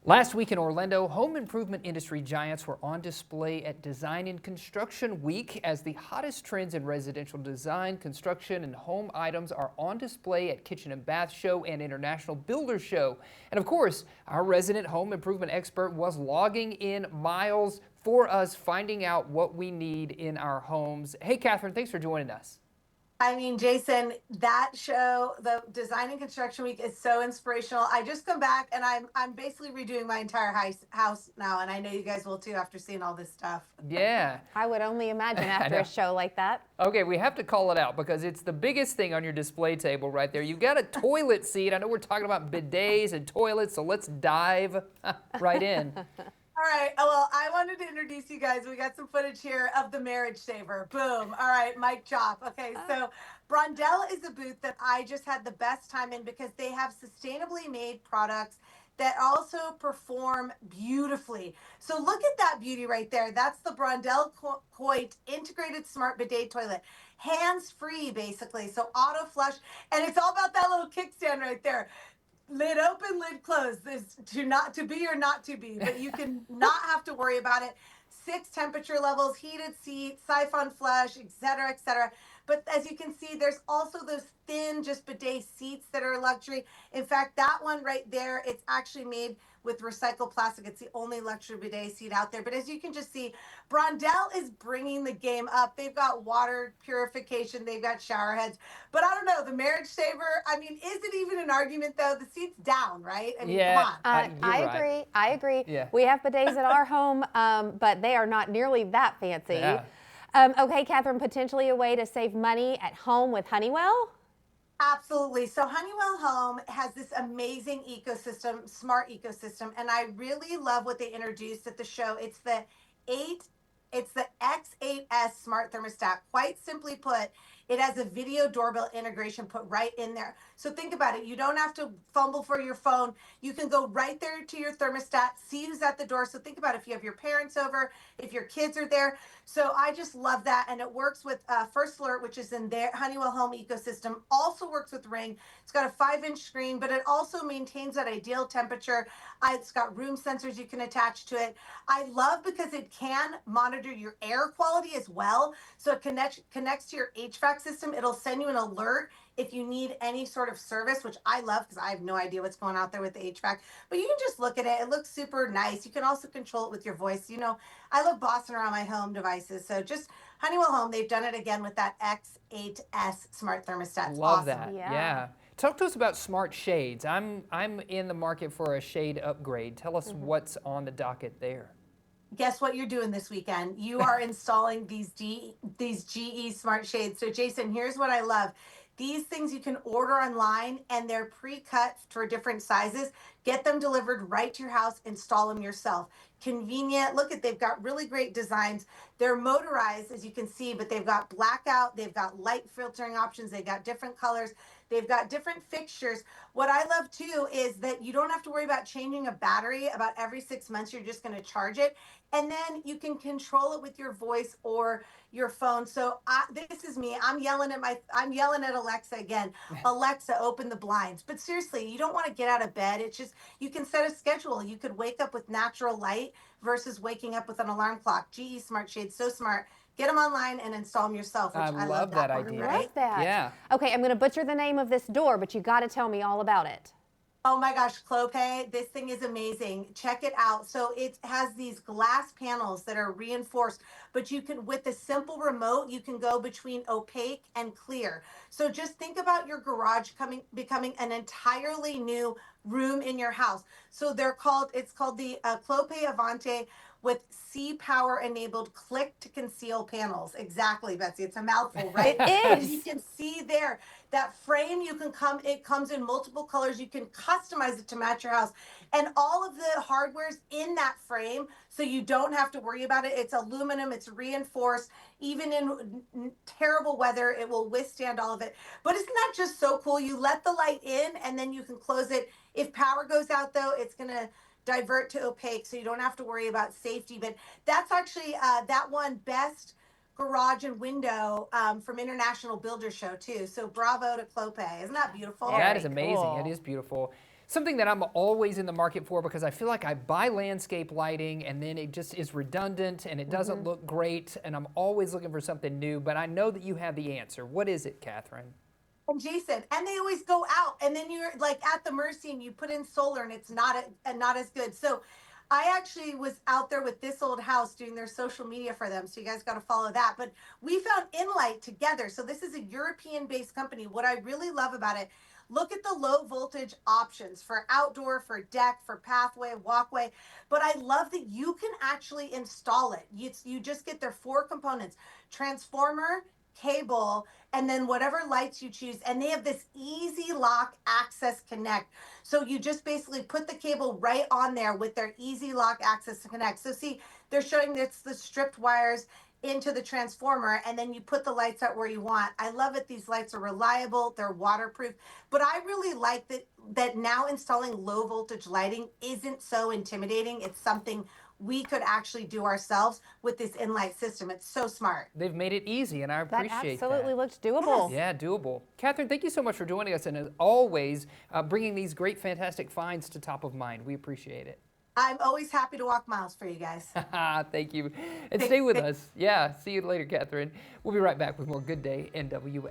Last week in Orlando, home improvement industry giants were on display at Design and Construction Week as the hottest trends in residential design, construction, and home items are on display at Kitchen and Bath Show and International Builder Show. And of course, our resident home improvement expert was logging in miles for us, finding out what we need in our homes. Hey, Catherine, thanks for joining us. I mean, Jason, that show, the Design and Construction Week, is so inspirational. I just come back and I'm basically redoing my entire house now, and I know you guys will too after seeing all this stuff. Yeah. I would only imagine after a show like that. Okay, we have to call it out because it's the biggest thing on your display table right there. You've got a toilet seat. I know we're talking about bidets and toilets, so let's dive right in. All right. Well, I wanted to introduce you guys. We got some footage here of the Marriage Saver. Boom. All right, mic drop. Okay, so Brondell is a booth that I just had the best time in because they have sustainably made products that also perform beautifully. So look at that beauty right there. That's the Brondell Coit integrated smart bidet toilet. Hands-free, basically. So auto flush. And it's all about that little kickstand right there. Lid open, lid closed. This to be or not to be, but you can not have to worry about it. 6 temperature levels, heated seat, siphon flush, etc., etc. But as you can see, there's also those thin, just bidet seats that are a luxury. In fact, that one right there, it's actually made with recycled plastic. It's the only luxury bidet seat out there. But as you can just see, Brondell is bringing the game up. They've got water purification. They've got shower heads. But I don't know, the Marriage Saver, I mean, is it even an argument, though? The seat's down, right? I mean, Yeah, come on. I agree. Yeah. We have bidets at our home, but they are not nearly that fancy. Yeah. Okay, Catherine, potentially a way to save money at home with Honeywell? Absolutely. So Honeywell Home has this amazing ecosystem, smart ecosystem, and I really love what they introduced at the show. It's the X8S smart thermostat. Quite simply put, it has a video doorbell integration put right in there. So think about it. You don't have to fumble for your phone. You can go right there to your thermostat, see who's at the door. So think about if you have your parents over, if your kids are there. So I just love that. And it works with First Alert, which is in their Honeywell Home ecosystem. Also works with Ring. It's got a 5-inch screen, but it also maintains that ideal temperature. It's got room sensors you can attach to it. I love because it can monitor your air quality as well. So it connects to your HVAC system. It'll send you an alert if you need any sort of service, which I love because I have no idea what's going out there with the HVAC. But you can just look at it. It looks super nice. You can also control it with your voice. You know, I love bossing around my home devices. So just Honeywell Home, they've done it again with that X8S smart thermostat. It's Love awesome. that. Yeah. Yeah. Talk to us about smart shades. I'm in the market for a shade upgrade. Tell us what's on the docket there. Guess what you're doing this weekend? You are installing these GE smart shades. So Jason, here's what I love. These things you can order online and they're pre-cut for different sizes. Get them delivered right to your house, install them yourself. Convenient. Look at, they've got really great designs. They're motorized, as you can see, but they've got blackout, they've got light filtering options, they've got different colors, they've got different fixtures. What I love too is that you don't have to worry about changing a battery about every 6 months. You're just going to charge it. And then you can control it with your voice or your phone. So this is me. I'm yelling at Alexa again. Alexa, open the blinds. But seriously, you don't want to get out of bed. It's just, you can set a schedule. You could wake up with natural light versus waking up with an alarm clock. GE Smart Shades, so smart. Get them online and install them yourself, which I love that part, idea. right? Love that. Yeah. Okay, I'm going to butcher the name of this door, but you got to tell me all about it. Oh my gosh, Clopay, this thing is amazing. Check it out. So it has these glass panels that are reinforced, but you can, with a simple remote, you can go between opaque and clear. So just think about your garage becoming an entirely new room in your house. So it's called the Clopay Avante with C-Power enabled click to conceal panels. Exactly, Betsy. It's a mouthful, right? It As you is. can see there, that frame, it comes in multiple colors. You can customize it to match your house. And all of the hardware's in that frame, so you don't have to worry about it. It's aluminum, it's reinforced. Even in terrible weather, it will withstand all of it. But isn't that just so cool? You let the light in and then you can close it. If power goes out though, it's gonna divert to opaque, so you don't have to worry about safety. But that's actually that one best garage and window from International Builder Show too. So bravo to Clopay. Isn't that beautiful? That is Very amazing. cool. It is beautiful. Something that I'm always in the market for because I feel like I buy landscape lighting and then it just is redundant and it doesn't look great, and I'm always looking for something new, but I know that you have the answer. What is it, Catherine? And Jason, and they always go out, and then you're like at the mercy, and you put in solar, and it's not as good. So, I actually was out there with this old house doing their social media for them. So you guys got to follow that. But we found Inlight together. So this is a European-based company. What I really love about it, look at the low voltage options for outdoor, for deck, for pathway, walkway. But I love that you can actually install it. You just get their four components: transformer, cable, and then whatever lights you choose. And they have this easy lock access connect. So you just basically put the cable right on there with their easy lock access to connect. So see, they're showing it's the stripped wires into the transformer, and then you put the lights out where you want. I love it. These lights are reliable, they're waterproof. But I really like that now installing low voltage lighting isn't so intimidating. It's something we could actually do ourselves with this Inlight system. It's so smart. They've made it easy, and I That appreciate absolutely that. looks doable. Yeah, doable. Catherine, thank you so much for joining us, and as always, bringing these great, fantastic finds to top of mind. We appreciate it. I'm always happy to walk miles for you guys. Thank you. And stay with us. Yeah, see you later, Catherine. We'll be right back with more Good Day NWA.